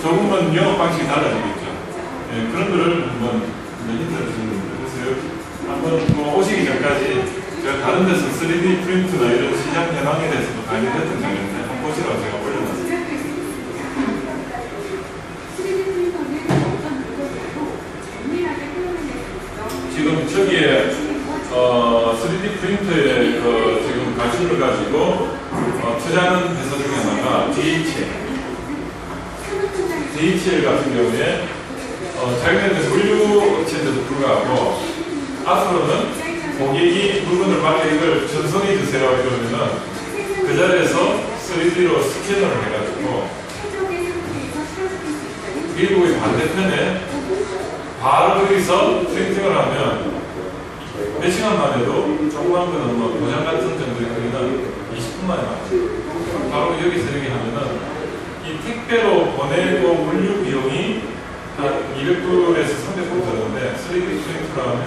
조금은 영업 방식이 달라지겠죠. 예, 그런 거를 한번 힌트를 주는 겁니다. 그래서 한번 뭐 오시기 전까지 제가 다른 데서 3D 프린트나 이런 시장 현황에 대해서도 강의를 했던 적이 있는데 한번 보시라고 제가 올려놨습니다. 지금 저기에 3D 프린터의 지금 가수를 가지고 투자하는 회사 중에 하나가 DHL 같은 경우에 자기네들 물류 업체인데도 불구하고 앞으로는 고객이 물건을 받게 이걸 전송해 주세요 이러면은 그 자리에서 3D로 스캐너를 해가지고 미국의 반대편에 바로 거기서 프린팅을 하면 몇 시간만 해도 조그만 거는 뭐 도장 같은 정도의 크기는 20분 만에 나와요. 바로 여기서 여기 하면은 이 택배로 보내고 물류 비용이 한 200불에서 300불 드는데 3D 프린터로 하면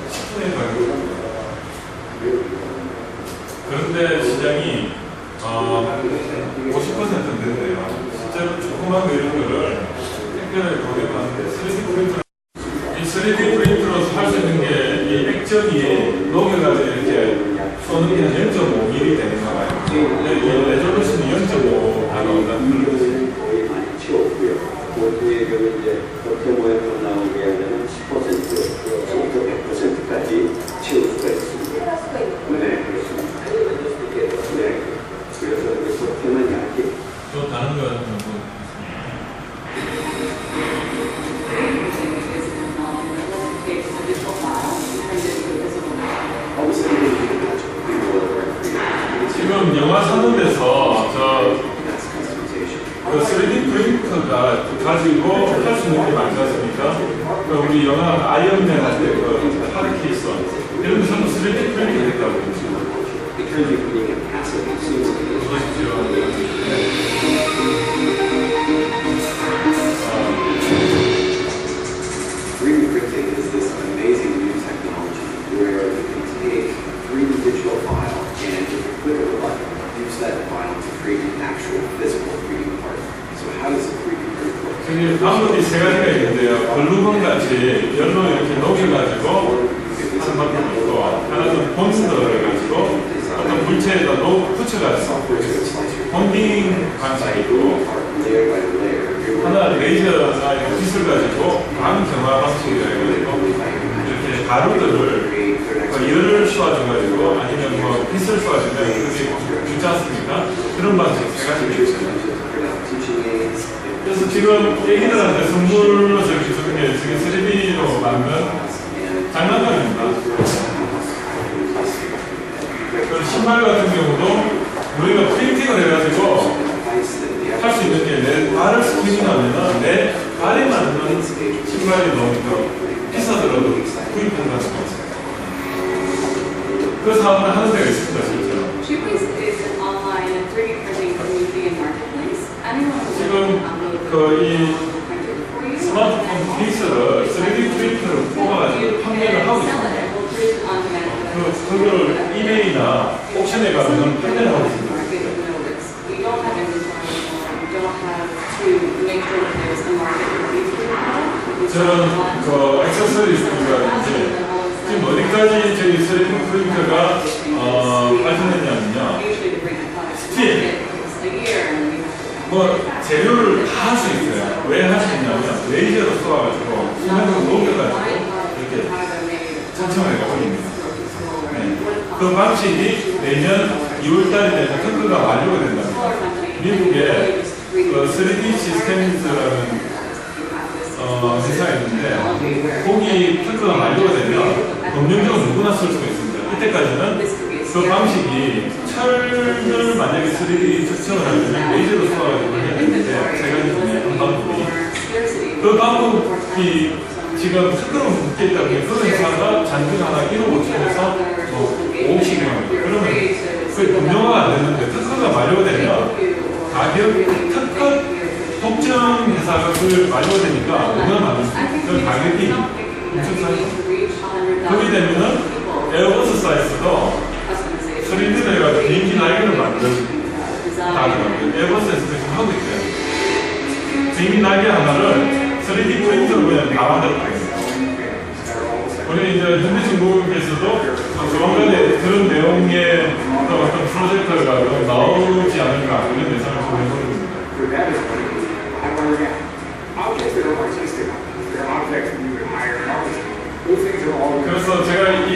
10분의 가격. 그런데 시장이 50%는 된대요. 실제로 조그만 거 이런 거를 택배를 고객하는데 3D 프린터 이 3D 프린터로서 할 수 있는 게 이 액정이 녹여가지고 이렇게 쏘는 게 한 0.5mm 되는가 봐요. 이 레졸루션이 0.5가 나온다는 그런 거지. 거의 많이 치웠고요. 모두의 경우 이제 겉에 모양으로 나오게 하면 10%부터 100%까지 채울 수가 있습니다. 네, 그렇습니다. 네, 그래서 겉에만 얇게. 또 다른 거 지금 영화 사는 데서 그 3D 프린터가 가지고 할 수 있는 게 많지 않습니까? 우리 영화 아이언맨 할 때 그 파르키슨 이런 거 전부 3D 프린터 했다고 그러죠. 방법이 세 가지가 있는데요. 글루건 같이 열로 이렇게 녹여가지고 하는 방법이 있고, 하나는 본드를 해가지고 어떤 물체에다 붙여가지고 본딩 방식이 있고, 하나 레이저나 빗을 가지고 광경화 방식이라 해가지고 이렇게 가루들을 열을 쏘아줘가지고 아니면 뭐 빗을 쏘아주면 그게 죽지 않습니까? 그런 방식 세 가지가 있어요. 그래서 지금 애기들한테 선물로 저렇게 주는 게 지금 3D로 만든 장난감입니다. 그리고 신발 같은 경우도 우리가 프린팅을 해가지고 할 수 있는 게 내 발을 스캐닝하면 내 발에 맞는 신발이 너무 비싸더라도 구입한다는 거. 그 사업을 하는 데가 있습니다, 실제로. 지금 이 스마트폰 케이스를 3D 프린터로 뽑아가지고 판매를 하고 있습니다. 그걸 이메일이나 옥션에 가면 판매를 하고 있습니다. 저는 그 액세서리즈라든지 지금 어디까지 저희 3D 프린터가 발전했냐면요. 스틸 뭐 재료를 다 할 수 있어요. 왜 할 수 있냐면 레이저로 쏘아가지고 수면으로 녹여가지고 이렇게 천천히 올립니다. 네. 그 방식이 내년 2월달이 되면 특허가 완료가 된답니다. 미국에 3D 시스템즈라는 회사가 있는데 거기 특허가 완료가 되면 법령적으로 누구나 쓸 수가 있습니다. 이때까지는 그 방식이 철을 만약에 3D 측정을 하려면 레이저로 쏘아가지고 해야 되는데 세 가지 중에 한 방법이 그 방법이 지금 특허로 묶여 있다 보니 그런 회사가 잔뜩 하나 1억 5천에서 뭐 5억씩만 합니다. 그러면 그게 법령화가 안 되는데 특허가 만료가 되면 가격 특허 독점 회사가 그걸 만료가 되니까 누구나 만들 수 있어요. 그 가격이 엄청 싸요. 그렇게 되면은 에어버스 사이즈도 3D로 해가지고 비행기 라인을 만들어줍니다. 다 들어가요. 에어버스에서 지금 하고 있어요. 이미 날개 하나를 3D 프린터로 그냥 다 만들었거든요. 우리 이제 현대중공업에서도 조만간에 그런 내용의 어떤 프로젝트가 나오지 않을까 이런 예상을 좀 해보는 겁니다. 그래서 제가 이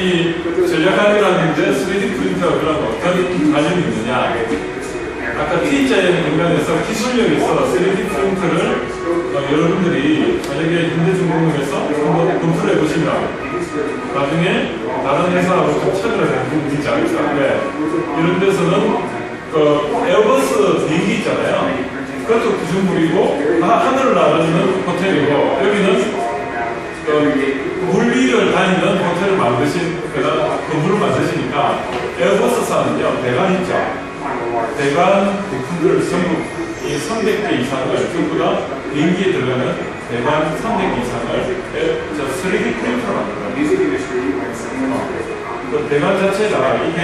전략관이라는 게 3D 프린터가 그런 어떤 관련이 있느냐. 아까 T자의 인간에서 기술력에서 3D 프린터를 여러분들이 만약에 현대중공업에서 한번 검토를 해보시면 나중에 다른 회사하고 좀 차별을 하는 부분이 있지 않을까. 이런 데서는 그 에어버스 비행기 있잖아요. 그것도 구조물이고 하늘을 날아주는 호텔이고 여기는 물 위를 다니는 호텔을 만드신 건물을 만드시니까 에어버스사는요 대관 있죠. 대관 부품들 전부 이 300개 이상을 전부 다 비행기에 들어가는 대관 300개 이상을 3D 프린터로 만들어요. 그 대관 자체가 이게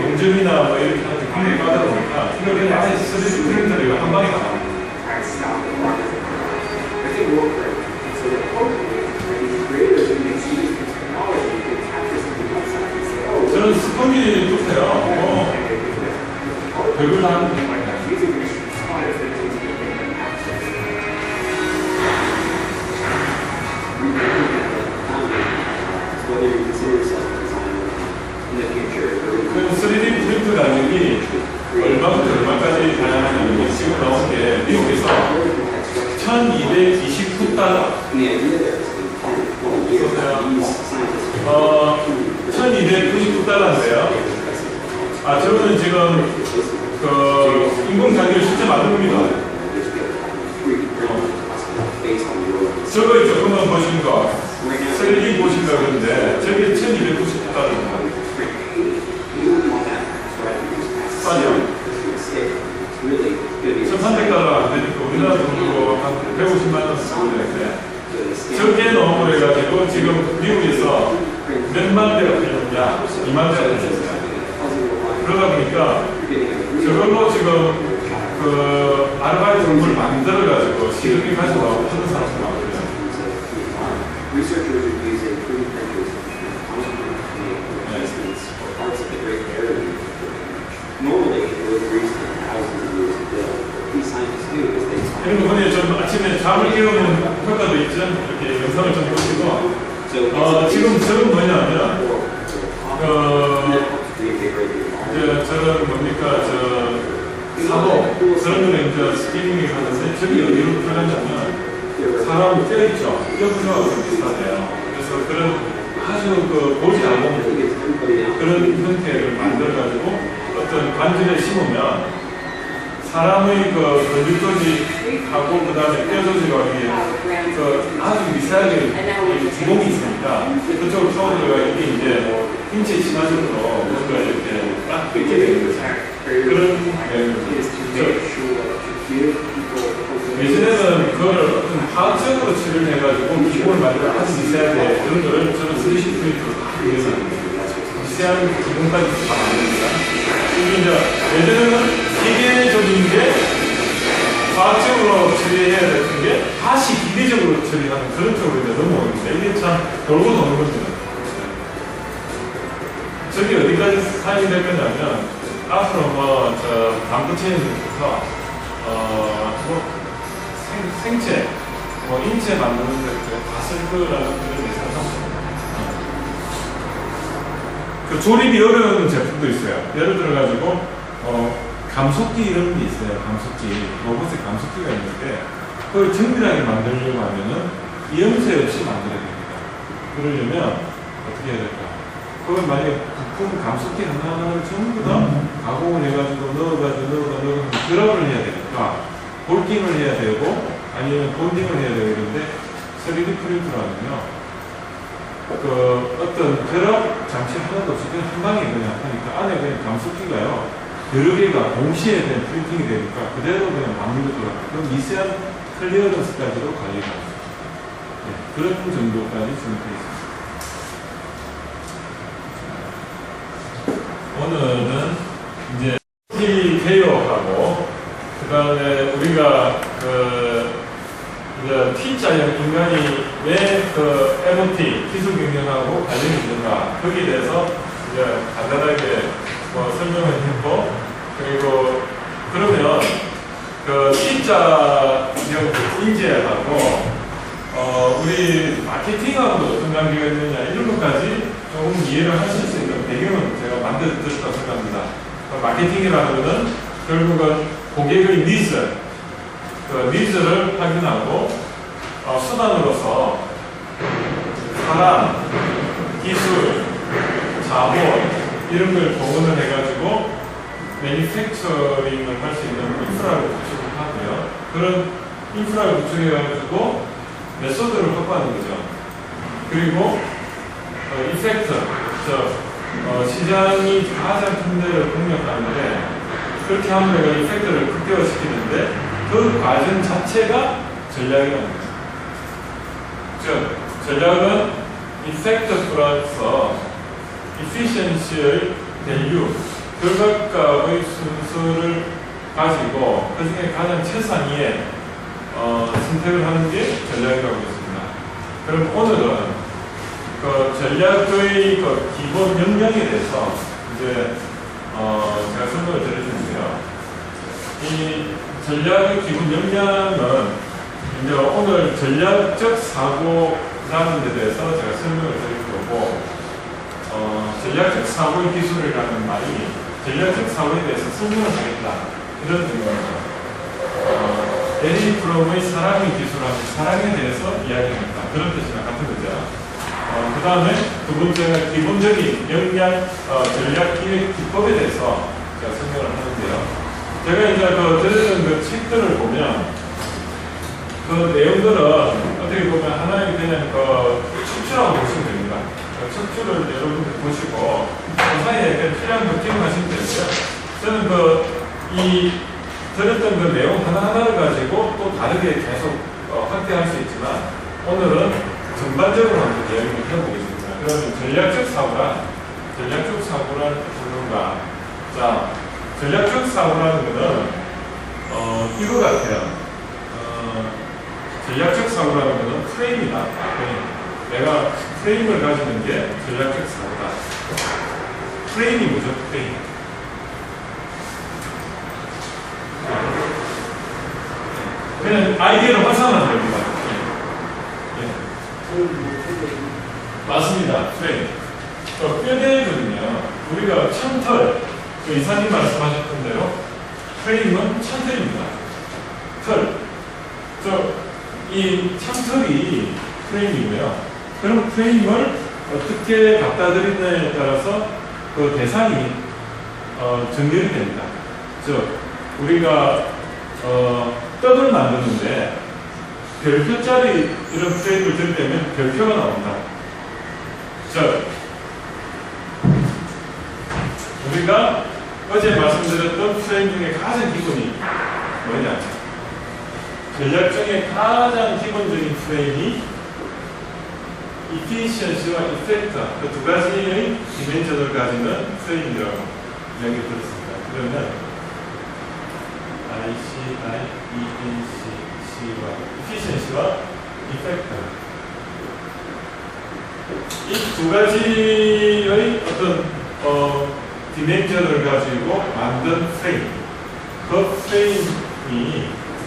용접이나 뭐 이렇게 하는 게 굉장히 까다로우니까 이걸 그냥 아예 3D 프린터로 한 방에 나가요. 저는 스펀지 좋대요. 별걸 다 하는데. 그 3D 프린트 가격이 얼마부터 얼마까지 다양하냐면 지금 나온 게 미국에서 1229달러 1299달러인데요. 저는 지금 그 인공관계를 실제 만든 겁니다. 저거에 조금만 보신 거 3D 보신다 그러는데 저게 1299달러입니다. 싸죠? 1300달러 안 되니까 우리나라 돈으로 한 150만 원 정도 되는데 저게 너무 해가지고 지금 미국에서 몇만 대가 팔렸냐? 2만 대가 팔렸어요. 그러다 보니까 저걸로 지금 그 아르바이트 공부를 만들어가지고 시중에 가지고 하는 사람도 많거든요. 이런 거 보니 좀 아침에 잠을 깨우는 효과도 있죠. 이렇게 영상을 좀 보시고 지금 저는 뭐냐면 저는 뭡니까 사복 그런 거는 이제 스피닝을 하는데 저기 어디로 들어가냐면 사람 뼈있죠. 뼈 구조하고 비슷하대요. 그래서 그런 아주 보지 않은 그런 형태를 만들어가지고 어떤 관절에 심으면 사람의 근육 조직하고 그 다음에 뼈 조직하고 아주 미세하게 구멍이 있으니까 그쪽으로 쏘들어가 이게 이제 인체 친화적으로 뭔가 이렇게 딱 뺏게 되는 거죠. 그런 예전에는 그걸 어떤 화학적으로 처리를 해가지고 기본을 만들어 아주 미세하게 그런 거를 저는 3D 프린터로 다 그려놨는데 미세한 기본까지 다 만듭니다. 이게 이제 예전에는 기계적인 게 과학적으로 처리해야 되는 게 다시 기계적으로 처리하는 그런 쪽으로 이제 넘어오는데 이게 참 돌고 도는 겁니다. 저기 어디까지 사용이 될 거냐면 앞으로 반도체부터 생체, 인체 만드는 데 다 쓸 거라는 그런 예상합니다. 그 조립이 어려운 제품도 있어요. 예를 들어가지고 감속기 이런 게 있어요. 감속기, 로봇의 감속기가 있는데 그걸 정밀하게 만들려고 하면은 이염새 없이 만들어야 됩니다. 그러려면 어떻게 해야 될까? 그걸 만약에 부품 감속기 하나를 전부 다 가공을 해가지고 넣어가지고 드랍을 해야 되니까 볼딩을 해야 되고 아니면 본딩을 해야 되고 이런데 3D 프린터라면요 어떤 드랍 장치 하나도 없이 그냥 한 방에 그냥 하니까 안에 그냥 감속기가요 여러 개가 동시에 그냥 프린팅이 되니까 그대로 그냥 마무리가 들어가요. 그럼 미세한 클리어런스까지도 관리가 됩니다. 네, 그런 정도까지 지금 되어 있습니다. 오늘은 이제 TKO하고 그 다음에 우리가 이제 T자형 인간이 왜 MOT 기술 경영하고 관련이 있는가 거기에 대해서 이제 간단하게 설명을 했고, 그리고 그러면 T자형 인재하고 우리 마케팅하고도 어떤 관계가 있느냐 이런 것까지 조금 이해를 하실 수 있는 배경은 제가 만들어드렸다고 생각합니다. 마케팅이라는 것은 결국은 고객의 니즈를 확인하고 수단으로서 사람, 기술, 자본 이런 걸 동원을 해가지고 매니팩처링을 할 수 있는 인프라를 구축을 하고요. 그런 인프라를 구축해가지고 메소드를 확보하는 거죠. 그리고 이펙트, 시장이 가장 큰 데를 공략하는데 그렇게 하면 내가 이펙트를 극대화시키는데 그 과정 자체가 전략이라는 거죠. 즉, 전략은 이펙트 플러스 efficiency의 밸류, 결과값의 순서를 가지고 그 중에 가장 최상위의 선택을 하는 게 전략이라고 했습니다. 그럼 오늘은 전략의 기본 역량에 대해서 이제 제가 설명을 드려주는데요. 이 전략의 기본 역량은 이제 오늘 전략적 사고라는 데 대해서 제가 설명을 드릴 거고, 전략적 사고의 기술이라는 말이 전략적 사고에 대해서 설명을 하겠다 이런 의미입니다. 에리 프롬의 사랑의 기술하고 사랑에 대해서 이야기합니다. 그런 뜻이나 같은 거죠. 그 다음에 두 번째는 기본적인 역량 전략 기획 기법에 대해서 제가 설명을 하는데요. 제가 이제 드렸던 책들을 보면 그 내용들은 어떻게 보면 하나의 그냥 척추라고 보시면 됩니다. 척추를 여러분들 보시고 그 사이에 필요한 거 기억하시면 되고요. 저는 이 드렸던 내용 하나하나를 가지고 또 다르게 계속 확대할 수 있지만 오늘은 전반적으로 한번 이야기를 해보겠습니다. 그러면 전략적 사고란 뭔가? 자, 전략적 사고라는 것은 이거 같아요. 전략적 사고라는 것은 프레임이다. 내가 프레임을 가지는 게 전략적 사고다. 프레임이 뭐죠? 프레임. 그냥 아이디어를 확산하는 겁니다. 맞습니다. 프레임. 뼈대거든요. 우리가 창틀, 이사님 말씀하셨던 대로 프레임은 창틀입니다. 이 창틀이 프레임이고요. 그럼 프레임을 어떻게 갖다 드리느냐에 따라서 그 대상이 전개가 됩니다. 즉, 우리가 떡을 만드는데 별표짜리 이런 프레임을 들 때면 별표가 나온다. 즉, 우리가 어제 말씀드렸던 프레임 중에 가장 기본이 뭐냐? 전략 중에 가장 기본적인 프레임이 efficiency와 effect, 그 두 가지의 디멘션을 가지는 프레임이라고 이야기 들었습니다. 그러면 efficiency와 effect, 이 두 가지의 어떤 디멘션을 가지고 만든 프레임, 그 프레임이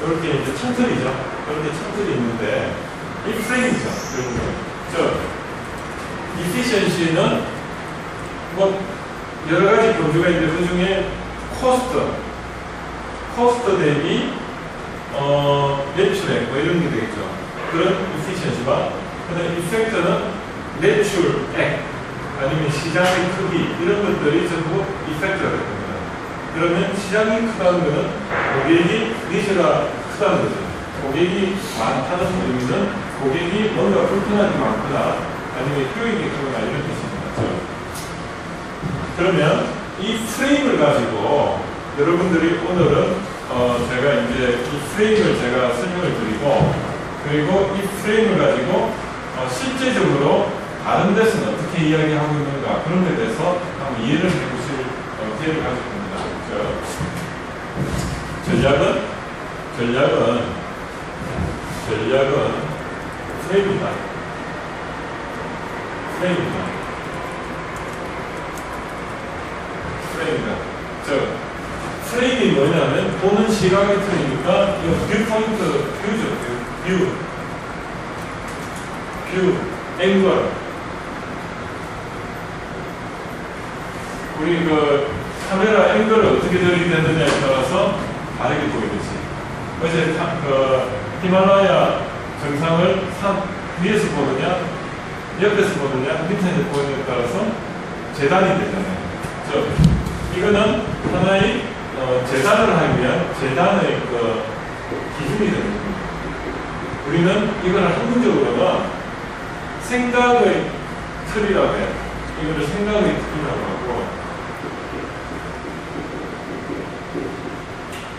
이렇게 이제 창틀이죠. 이렇게 창틀이 있는데 이 프레임이죠. 즉, efficiency는 뭐 여러 가지 범주가 있는데 그 중에 코스트 대비 매출액 뭐 이런 게 되겠죠. 그런 efficiency와 그다음에 effect는 매출액 아니면 시장의 크기 이런 것들이 전부 effect가 될 겁니다. 그러면 시장이 크다는 것은 고객이 니즈가 크다는 거죠. 고객이 많다는 의미는 고객이 뭔가 불편하게 많거나 아니면 효익이 크거나 이런 뜻입니다. 그러면 이 프레임을 가지고 여러분들이 오늘은 제가 이제 이 프레임을 제가 설명을 드리고, 그리고 이 프레임을 가지고 실제적으로 다른 데서는 어떻게 이야기하고 있는가 그런 데 대해서 한번 이해를 해보실 기회를 가질 겁니다. 그렇죠? 전략은 프레임이다. 프레임이 뭐냐면 보는 시각이 틀리니까 이거 뷰 포인트, 뷰죠. 뷰, 앵글. 우리 그 카메라 앵글을 어떻게 들이댔느냐에 따라서 다르게 보이듯이. 어제 그 히말라야 정상을 산 위에서 보느냐, 옆에서 보느냐, 밑에서 보느냐에 따라서 재단이 되잖아요. 이거는 하나의 재단을 하기 위한 재단의 그 기준이 되는 겁니다. 우리는 이걸 학문적으로는 생각의 틀이라고 해요. 이거를 생각의 틀이라고 하고,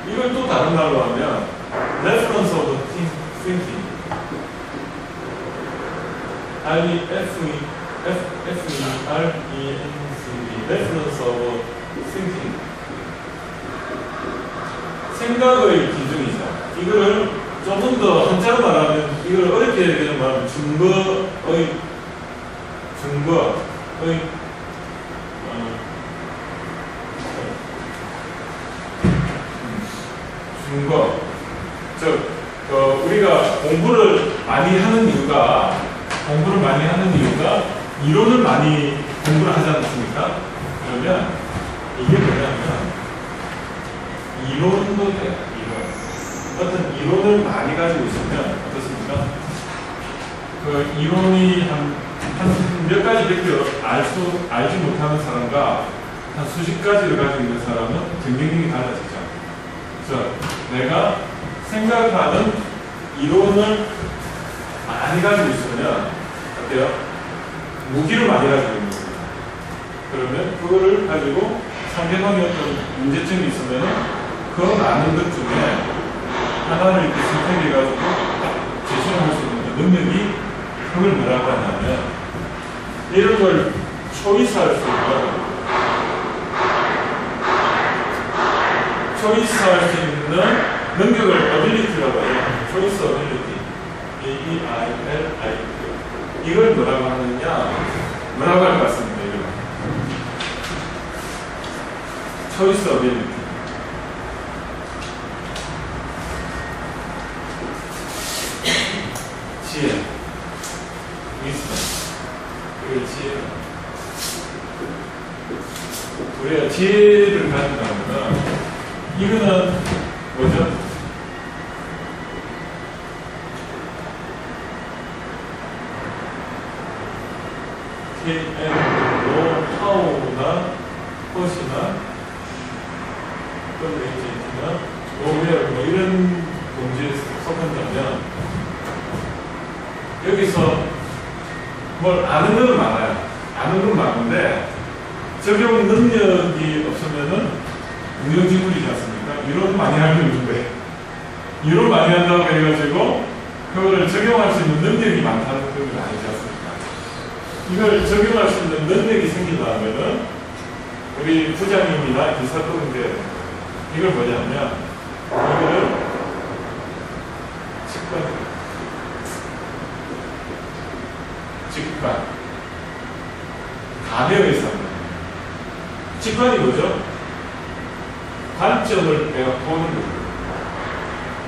이걸 또 다른 말로 하면 reference of thinking, reference of thinking, 생각의 기준이죠. 이거를 조금 더 한자로 말하면, 이걸 어렵게 그냥 말하면 증거. 즉, 우리가 공부를 많이 하는 이유가 이론을 많이 공부를 하지 않습니까? 그러면 이게 뭐냐면 이론도 돼요. 어떤 이론을 많이 가지고 있으면 어떻습니까? 그 이론이 한 몇 가지밖에 알지 못하는 사람과 한 수십 가지를 가지고 있는 사람은 굉장히 달라지죠. 그래서 내가 생각하는 이론을 많이 가지고 있으면 어때요? 무기를 많이 가지고 있는 겁니다. 그러면 그거를 가지고 상대방이 어떤 문제점이 있으면 그 많은 것 중에 하나를 이렇게 선택해가지고 제시할 수 있는 능력이, 그걸 뭐라고 하냐면 이런 걸 초이스할 수 있는 능력을 어빌리티라고 해요. 초이스 어빌리티. A-E-I-L-I-T. 이걸 뭐라고 하느냐? 뭐라고 할 것 같습니다. 이걸. 초이스 어빌리티. 지혜. wisdom. 이걸 지혜. 우리가 지혜를 가진다면 이거는 뭐죠? 노하우나 컷이나 컨벤션이나 노웨어 뭐 이런 동지에 속한다면 여기서 뭘 아는 건 많아요. 아는 건 많은데 적용 능력이 없으면은 무용지물이지 않습니까? 이론 많이 알면 있는데 이론 많이 한다고 해가지고 그거를 적용할 수 있는 능력이 많다는 건 아니지 않습니까? 이걸 적용할 수 있는 능력이 생기려면은 우리 부장님이나 기사도인데 이걸 뭐냐면 이거를 직관 감에 의해서 직관이 뭐죠? 관점을 내가 보는 거예요.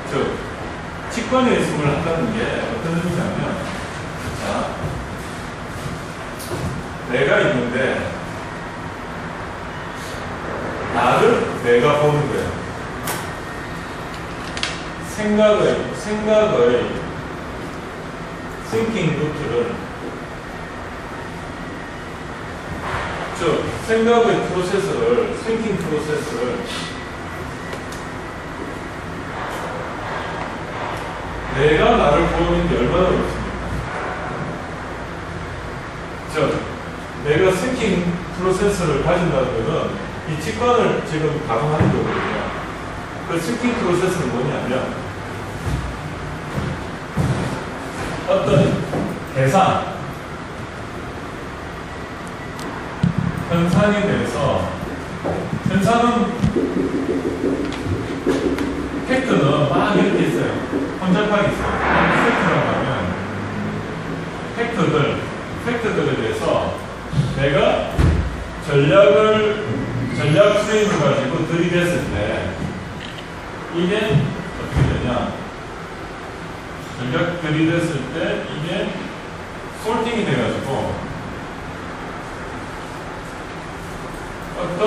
즉 직관의 연습을 한다는 게 어떤 의미냐면, 자, 내가 있는데 나를 내가 보는 거예요. 생각의 thinking 루트를, 즉 생각의 프로세스를, thinking 프로세스를 내가 나를 보는 게 얼마나 어렵습니까? 즉 내가 thinking 프로세스를 가진다는 것은 이 직관을 지금 가동하는 거거든요. 그 thinking 프로세스는 뭐냐면 어떤 대상, 현상에 대해서, 현상은 전략 프레임을 가지고 들이댔을 때 이게 어떻게 되냐? 전략 들이댔을 때 이게 솔팅이 돼가지고 어떤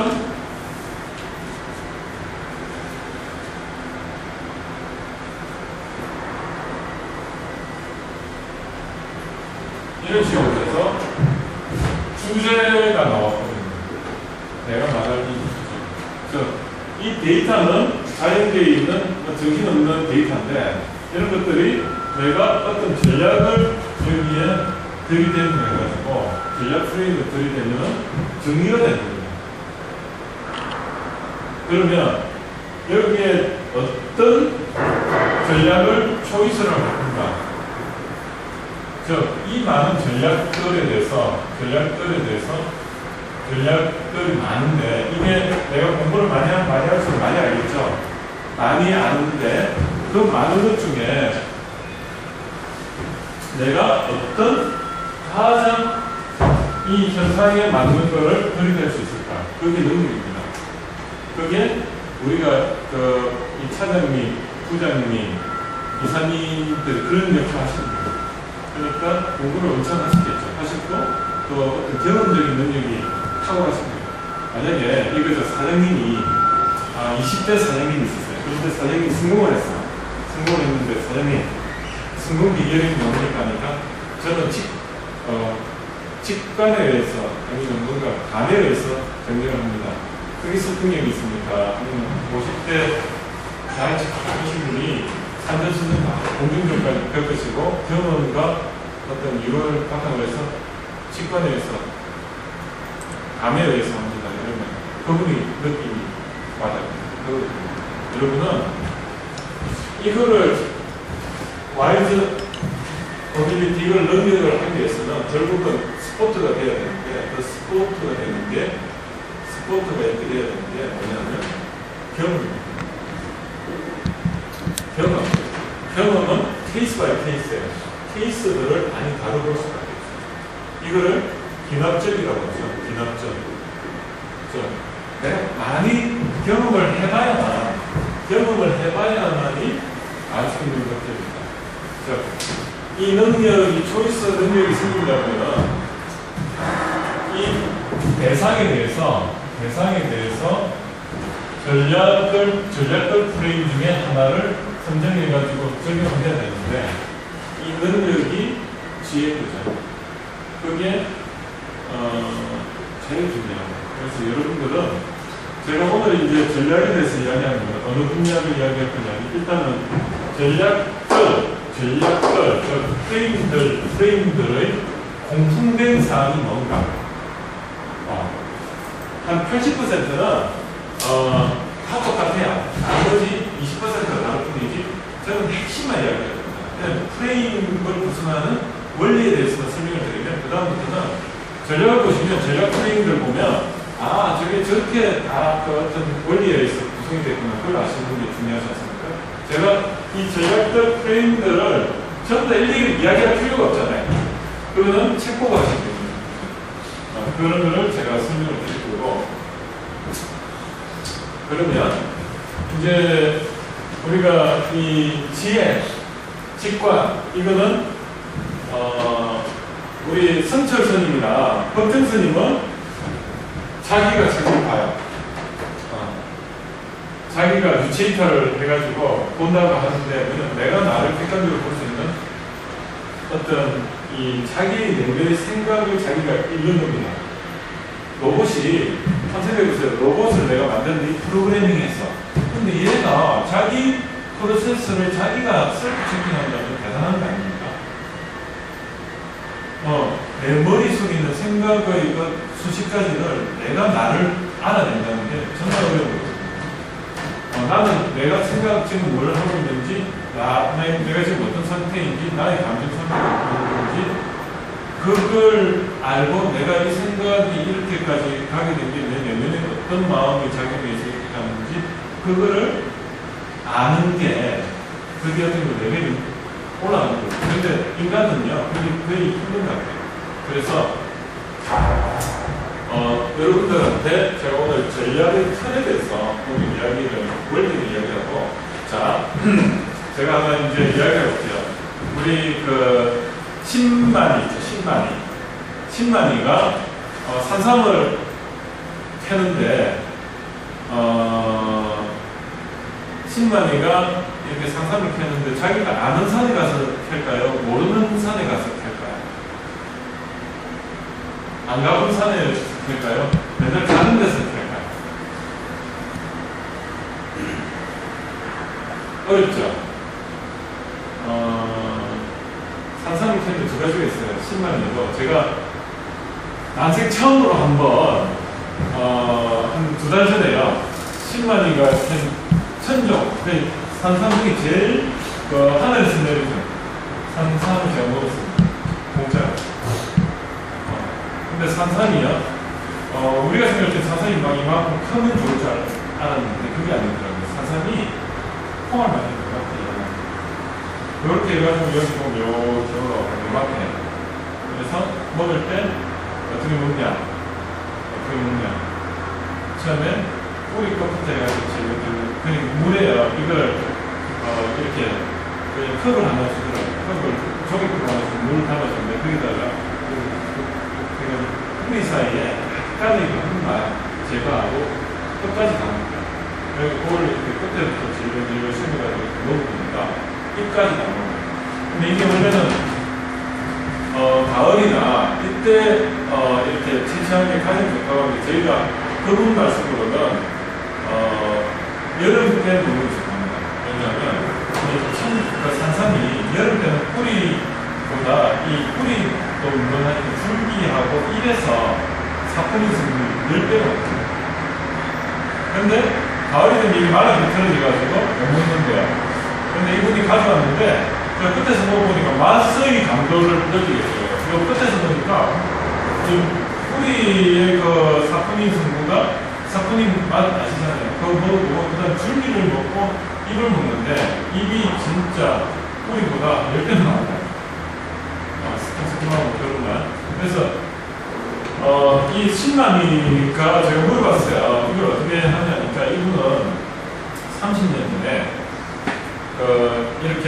이런 식으로 해서 주제가 나왔거든요. 내가 말할 이 주제. 이 데이터는 자연계에 있는 정신없는 데이터인데 이런 것들이 내가 어떤 전략을 여기에 들이대는 해가지고 전략 프레임을 들이대면 정리가 되는 거예요. 그러면 여기에 어떤 전략을 초이스를 할까? 이 많은 전략들에 대해서 전략들이 많은데 이게 내가 공부를 많이 할수록 많이 알겠죠? 많이 아는데 그 많은 것 중에 내가 어떤 가장 이 현상에 맞는 것을 들이댈 수 있을까? 그게 능력입니다. 그게 우리가 이 차장님, 부장님, 이사님들 그런 역할 하시는 거예요. 그러니까 공부를 엄청 하셨고 또 어떤 경험적인 능력이 탁월하십니다. 만약에 이거 사장님이 20대 사장님이 있었어요. 그런데 사장님이 성공을 했어요. 성공을 했는데 사장님 성공 비결이 뭡니까 하니까 저는 직관에 의해서 아니면 뭔가 감에 의해서 경쟁을 합니다. 그게 설득력이 있습니까? 아니면 50대 잘 직관하신 분이 산전수전 공중전까지 겪으시고 경험과 어떤 이론을 바탕으로 해서 직관에 의해서 감에 의해서 합니다. 이러면 그분이 느낌이 맞아요. 여러분은 이거를 와이드 모빌리티 이걸 능력을 하기 위해서는 결국은 스포트가 돼야 되는데 그 스포트가 되는 게 스포트가 이렇게 돼야 되는 게 뭐냐면 경험입니다. 경험은 케이스 바이 케이스예요. 케이스들을 많이 다뤄볼 수가 있어요. 이거를 기납적이라고 하죠. 기납적. 내가 많이 경험을 해봐야만이 알 수 있는 것들입니다. 이 능력이, 초이스 능력이 생긴다면 이 대상에 대해서 전략들 프레임 중에 하나를 선정해가지고 적용을 해야 되는데 이 능력이 지혜죠. 그게 제일 중요해요. 그래서 여러분들은 제가 오늘 이제 전략에 대해서 이야기하는 건 어느 분야를 이야기할 거냐면 일단은 프레임들의 공통된 사항이 뭔가 한 80%는 다 똑같아요. 나머지 20%가 다를 뿐이지 저는 핵심만 이야기해야 됩니다. 프레임을 구성하는 원리에 대해서 설명을 드리면 그 다음부터는 전략을 보시면 전략 프레임들 보면 저게 저렇게 다 그 어떤 원리에 의해서 구성이 됐구나. 그걸 아시는 게 중요하지 않습니까? 제가 이 전략들 프레임들을 전부 다 일일이 이야기할 필요가 없잖아요. 그거는 책 보고 하시면 됩니다. 그런 거를 제가 설명을 드릴 거고. 그러면 이제 우리가 이 지혜, 직관 이거는 우리 성철 스님이나 법정 스님은 자기가 책을 봐요. 자기가 유체이터를 해가지고 본다고 하는데 내가 나를 객관적으로 볼 수 있는 어떤 이 자기 내면의 생각을 자기가 읽는 겁니다. 로봇이 한번 생각해보세요. 로봇을 내가 만드는데 프로그래밍해서 근데 얘가 자기 프로세스를 자기가 셀프 체킹한다면 대단한 거 아닙니까? 내 머릿속에 있는 생각의 그 수십 가지를 내가 나를 알아낸다는 게 정말 어려운 거거든요. 나는 내가 지금 뭘 하고 있는지, 내가 지금 어떤 상태인지, 나의 감정 상태가 어떤 건지, 그걸 알고 내가 이 생각이 이렇게까지 가게 된 게 내 내면에 어떤 마음이 작용해서 이렇게 가는지, 그거를 아는 게, 그게 어떤 레벨이 올라가는 거예요. 그런데 인간은요, 그게 거의 힘든 것 같아요. 그래서 여러분들한테 제가 오늘 전략의 틀에 대해서 오늘 이야기를, 원리를 이야기하고, 자, 제가 한번 이제 이야기해 볼게요. 우리 그, 신만이 있죠, 신만이. 신만이가, 산삼을 캐는데, 신만이가 이렇게 산삼을 캐는데 자기가 아는 산에 가서 캘까요? 모르는 산에 가서 캘까요? 안 가본 산에 캘까요? 맨날 가는 데서 캘까요? 어렵죠? 산삼을 캐는데 두 가지가 있어요. 신만이고, 제가 난생 처음으로 한번, 한 두 달 전에요. 신만이가 캔 천종, 산삼 중에 제일 하늘에서 내려준 산삼을 제가 먹었습니다. 공짜로. 근데 산삼이요, 우리가 생각할 때 산삼이 막 이만큼 크면 좋을 줄 알았는데 그게 아니더라고요. 산삼이 콩알 많이 이렇게 이렇게 해가지고 여기 보면 이렇게 올라가고 이만큼 해요. 그래서 먹을 때 어떻게 먹냐? 처음에 뿌리 끝에 해가지고 그냥 물에요. 이걸 이렇게 그냥 컵을 하나 주더라고요. 컵을 조개컵 하나 주고 물을 담아주는데 거기다가 뿌리 사이에 약간의 흙만 제거하고 끝까지 담습니다. 그리고 그걸 이렇게 끝에부터 질질 심어가지고 넣어보니까 끝까지 담아요. 근데 이게 원래는 가을이나 이때 이렇게 채취하는 게 가장 좋다고 하는데 저희가 그분 말씀으로는 여름 때 먹는 게 좋답니다. 왜냐하면 산삼이 여름 때는 뿌리보다 이 뿌리도 물론하니까 줄기하고 잎에서 사포닌 성분이 10배가 높습니다. 근데 가을이 되면 이게 말라 비틀어져가지고 못 먹는데요. 근데 이분이 가져왔는데 제가 끝에서 먹어보니까 맛의 강도를 느끼겠어요. 그리고 끝에서 보니까 지금 뿌리의 그 사포닌 성분과 사포닌 맛 아시잖아요. 그거 먹고 그다음 줄기를 먹고 잎을 먹는데 잎이 진짜 뿌리보다 10배는 나와요. 스킨스킨하고 그런 맛. 그래서 이 신만이가 제가 물어봤어요. 이걸 어떻게 하냐니까 이분은 30년 전에 이렇게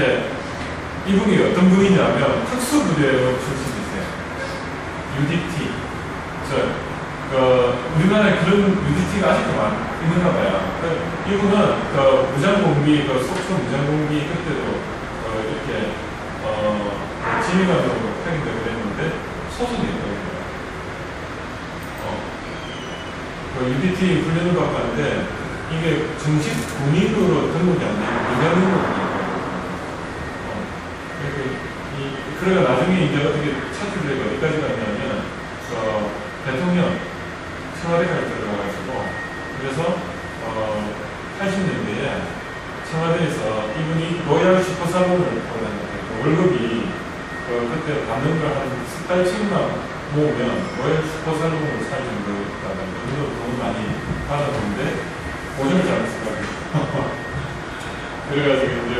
이분이 어떤 분이냐면 특수부대 출신이세요. UDT. 우리나라에 그런 UDT가 아직도 있는가 봐요. 이분은 무장공비, 속초 무장공비 그때도 이렇게 지휘관으로 팽이되고 그랬는데 소속이 있더라고요. UDT 훈련을 받고 하는데 이게 정식 군인으로 등록이 안 되고 민간인으로 그래가 나중에 이제 어떻게 차출되고 어디까지 갔냐면 대통령 청와대까지 들어가가지고 그래서 80년대에 청와대에서 이분이 로얄 슈퍼사본을 타고 다녔어요. 월급이 그때 받는 걸 한 10달치만 모으면 로얄 슈퍼사본을 살 정도였다는 돈을 많이 받았는데 보증을 잘했어가지고 그래가지고 이제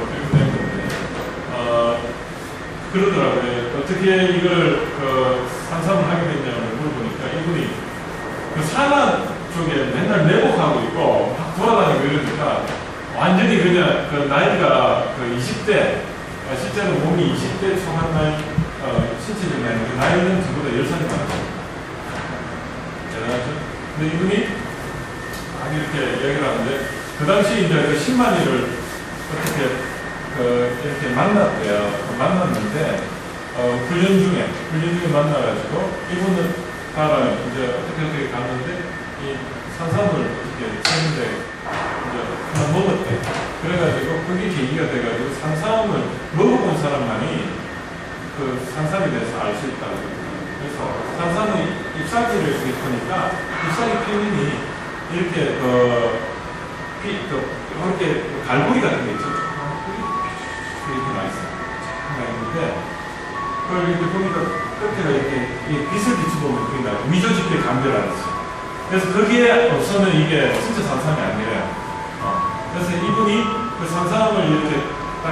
어떻게 된 건데 그러더라고요. 어떻게 이걸 산삼을 하게 됐냐고 물어보니까 이분이 산악 쪽에 맨날 내복하고 있고 막 돌아다니고 이러니까 완전히 그냥 나이가 20대, 실제로 몸이 20대 초반 나이, 신체적 나이, 나이는 저보다 10살이 많아요. 대단하죠? 근데 이분이 이렇게 이야기를 하는데 그 당시 이제 신만이를 어떻게 이렇게 만났대요. 만났는데, 훈련 중에 만나가지고, 이분은 가라, 이제 어떻게 갔는데, 이 산삼을 이렇게 치는데, 이제 하나 먹었대. 그래가지고, 그게 계기가 돼가지고, 산삼을 먹어본 사람만이 그 산삼에 대해서 알 수 있다고. 그래서, 산삼의 잎사귀를 이렇게 보니까, 잎사귀 표면이 이렇게, 이렇게 갈고리 같은 게 있죠. 이렇게 나 있어요. 나 있는데, 그걸 이렇게 보니까 끝에가 이렇게 빛을 비추보면 그게 나요. 미조직계 감별하듯이. 그래서 거기에 없으면 이게 진짜 산삼이 아니래요. 그래서 이분이 그 산삼을 이렇게 딱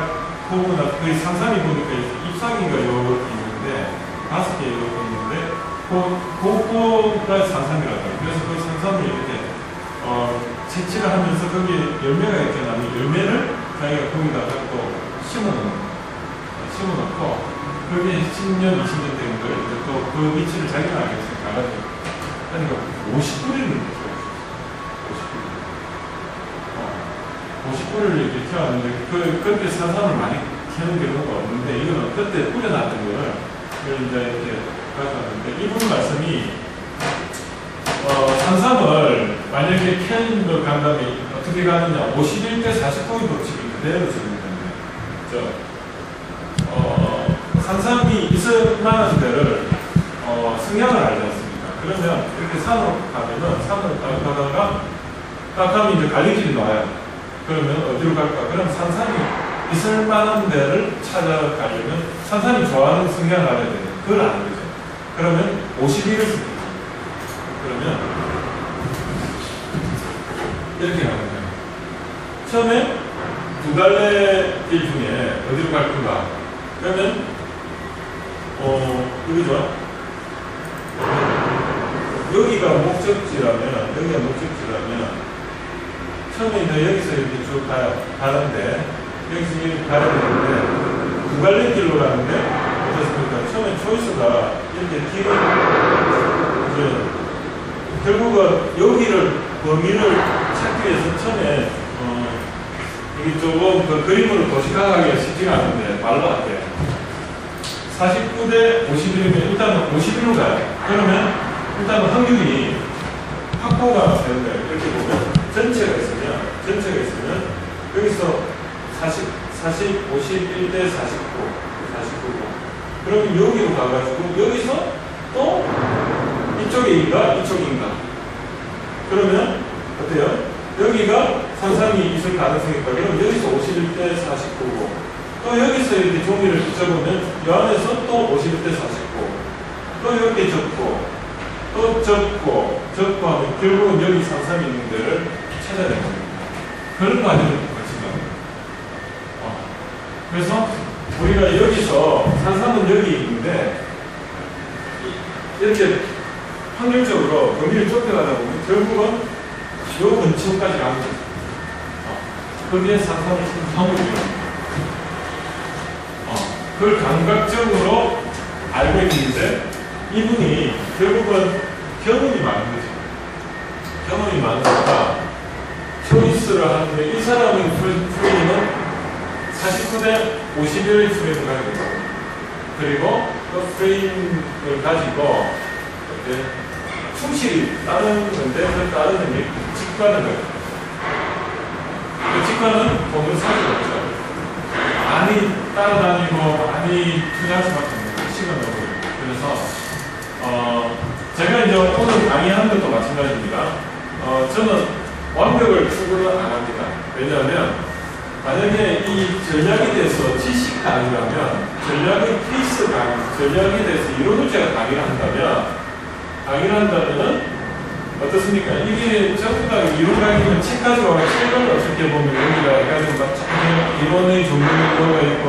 보고 나서 그 산삼이 보니까 잎사귀가 이렇게 있는데, 5개 이렇게 있는데, 그 그거가 산삼이라고 해요. 그래서 그 산삼을 이렇게 채취를 하면서 거기에 열매가 이렇게 나면 열매를 자기가 거기다가 또 심어놓고 거기에 10년, 20년 된 걸 또 그 위치를 자기가 알겠어요. 가가지고 그러니까 50뿌리를 키워요. 50뿌리를 이렇게 키웠는데 그때 산삼을 많이 키우는 경우가 없는데 이거는 그때 뿌려놨던 거를 이제 이렇게 가져왔는데 이분 말씀이 산삼을 만약에 캐는 걸 간다면 어떻게 가느냐 51대 49의 법칙을 그대로 적용합니다. 산삼이 있을 만한 데를 성향을 알지 않습니까? 그러면 이렇게 산으로 가면은 산을 가다가 딱 하면 이제 갈림길이 나와요. 그러면 어디로 갈까? 그럼 산삼이 있을 만한 데를 찾아가려면 산삼이 좋아하는 성향을 알아야 돼요. 그걸 아는 거죠. 그러면 51을 씁니다. 그러면 이렇게 가는 거예요. 처음에 두 갈래 길 중에 어디로 갈 건가? 그러면 여기죠. 여기가 목적지라면 처음에 이제 여기서 이렇게 쭉 가는데 여기서 이렇게 가야 되는데 두 갈래 길로 가는데 어떻습니까? 처음에 초이스가 이렇게 길을 결국은 여기를 범위를 찾기 위해서 처음에 이게 조금 그 그림으로 도식하기가 쉽지가 않은데 말로 할게요. 49대 51이면 일단은 51로 가요. 그러면 일단은 확률이 확보가 되는 거예요. 이렇게 보면 전체가 있으면 여기서 51대 49고 그러면 여기로 가가지고 여기서 또 이쪽인가? 그러면 어때요? 여기가 산삼이 있을 가능성이 있다. 그러면 여기서 51대 49고 또 여기서 이렇게 종이를 접으면 이 안에서 또 51대 49 또 이렇게 접고 또 접고 하면 결국은 여기 산삼이 있는 데를 찾아야 됩니다. 그런 과정을 거치는 그래서 우리가 여기서 산삼은 여기 있는데 이렇게 확률적으로 범위를 좁혀가다 보면 결국은 요 근처까지 가는 거죠. 거기에 산삼을 하고 있는 그걸 감각적으로 알고 있는데 이분이 결국은 경험이 많은 거죠. 경험이 많으니까 초이스를 하는데 이 사람의 프레임은 49대 51의 프레임을 가지고 있어요. 그리고 그 프레임을 가지고 충실히 따르는 건데 그 따르는 게 직관을 거예요. 그 직관은 돈을 살 수가 없죠. 많이 따라다니고 많이 투자할 수밖에 없는 거예요. 시간을 걸려요. 그래서 제가 이제 오늘 강의하는 것도 마찬가지입니다. 저는 완벽을 추구를 안 합니다. 왜냐하면 만약에 이 전략에 대해서 지식 강의라면 전략의 케이스 강의, 전략에 대해서 이론을 제가 강의를 한다면은 어떻습니까? 이게 전부 다 이론 강의는 책 가지고 책을 어떻게 보면 여기가 가지고 막 이론의 종류가 뭐가 있고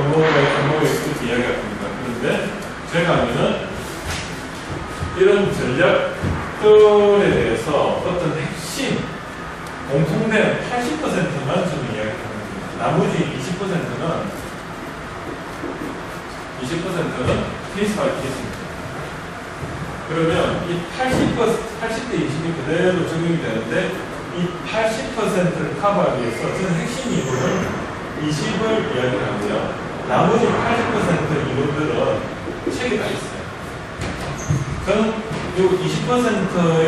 이렇게 이야기가 됩니다. 그런데 제 강의는 이런 전략들에 대해서 어떤 핵심 공통된 80%만 저는 이야기합니다. 나머지 20%는 케이스 바이 케이스입니다. 그러면 이 80대 20이 그대로 적용이 되는데 이 80%를 커버하기 위해서 저는 핵심 이론을 20을 이야기를 하고요. 나머지 80% 이론들은 책에 다 있어요. 저는 이 20%의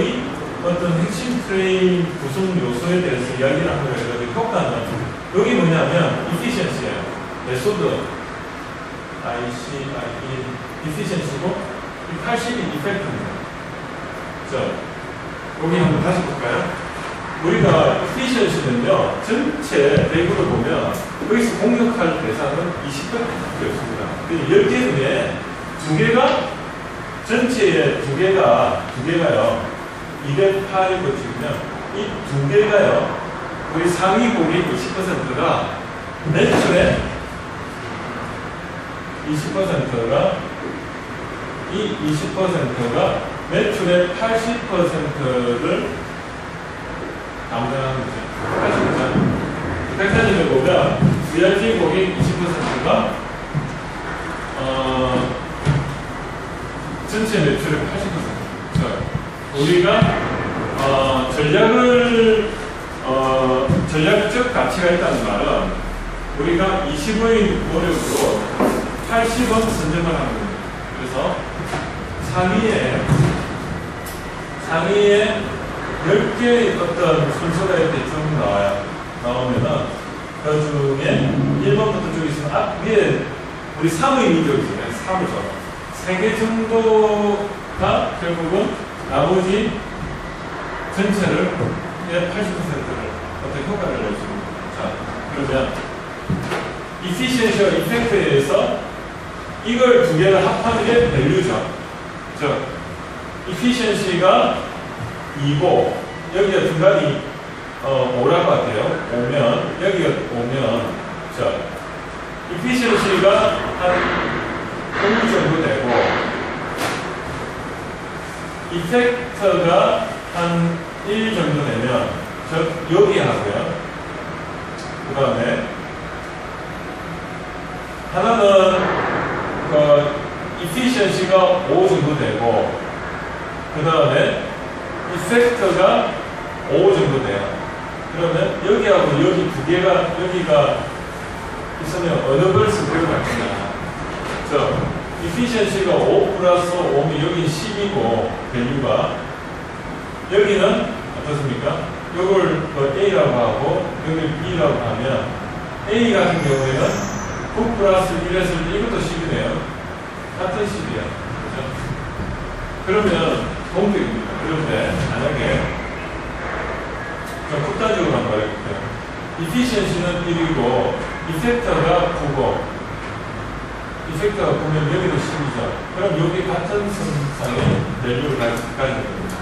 어떤 핵심 프레임 구성 요소에 대해서 이야기를 하는 거예요. 효과는 여기 뭐냐면 efficiency예요. 메소드 efficiency고 80이 effect입니다. 여기 한번 다시 볼까요? 우리가 efficiency는요 전체 데이터를 보면 여기서 공격할 대상은 20%밖에 없습니다. 10개 중에 2개가 전체에 2개가요 208을 거치면 이 2개가요 우리 상위 고객 20%가 매출의 20%가 이 20%가 매출의 80%를 담당하는 거죠. 80%. 백사진을 보면 VIP 고객 20%가 전체 매출의 80%. 우리가 전략적 가치가 있다는 말은 우리가 25인 노력으로 80원 선점을 하는 겁니다. 그래서 상위에 10개의 어떤 순서가 이렇게 쭉 나와요. 나오면은 그 중에 1번부터 쭉 있으면 앞 위에 우리 3의 위력이잖아요. 3을 3개 정도가 결국은 나머지 전체를 80%를 어떤 효과를 낼 수 있습니다. 자, 그러면 efficiency와 effect에 의해서 이걸 두 개를 합하는 게 밸류죠. 즉, efficiency가 2고 여기가 중간이 5라고 할게요. 오면 여기가 오면 자, efficiency가 한 5 정도 되고 effect가 한 1 정도 되면 여기 하고요. 그 다음에 하나는 efficiency가 5 정도 되고 그 다음에 effect가 5 정도 돼요. 그러면 여기하고 여기 두 개가 여기가 있으면 어느 걸 선택을 할 거냐. efficiency가 5 플러스 5면 여기는 10이고 밸류가 여기는 어떻습니까? 이걸 A라고 하고 여기를 B라고 하면 A 같은 경우에는 9 플러스 1에서 이것도 10이네요. 같은 10이에요. 그렇죠? 그러면 동격입니다. 그런데 만약에 좀 극단적으로 한번 말해볼게요. efficiency는 1이고 effect가 9고 effect가 9면 여기도 10이죠. 그럼 여기 같은 선상에 밸류를 가지는 겁니다.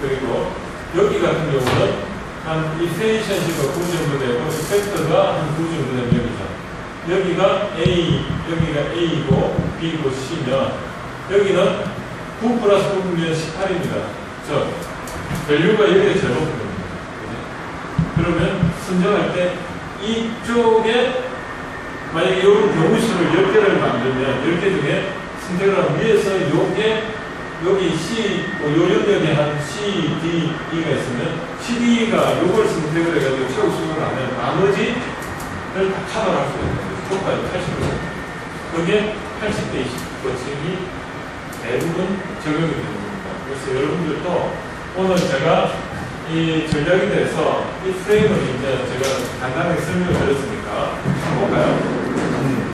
그리고 여기 같은 경우는 한 efficiency가 9 정도 되고 effect가 한 9 정도 되면 여기죠. 여기가 A, 여기가 A이고 B이고 C면 여기는 9 플러스 9면 18입니다. 밸류가 여기에 제일 높은 겁니다. 그러면 선정할 때 이쪽에 만약에 이런 경우수를 10개를 만들면 10개 중에 선택을 하면 위에서 요게 여기 C, 요 영역에 한 C, D, E가 있으면 C, D가 요걸 선택을 해가지고 최고 수준을 하면 나머지를 다 커버할 수 있는 거죠. 효과는 80%. 그게 80대 20 법칙이 대부분 적용이 되는 겁니다. 그래서 여러분들도 오늘 제가 이 전략에 대해서 이 프레임을 이제 제가 간단하게 설명을 드렸으니까 한번 볼까요?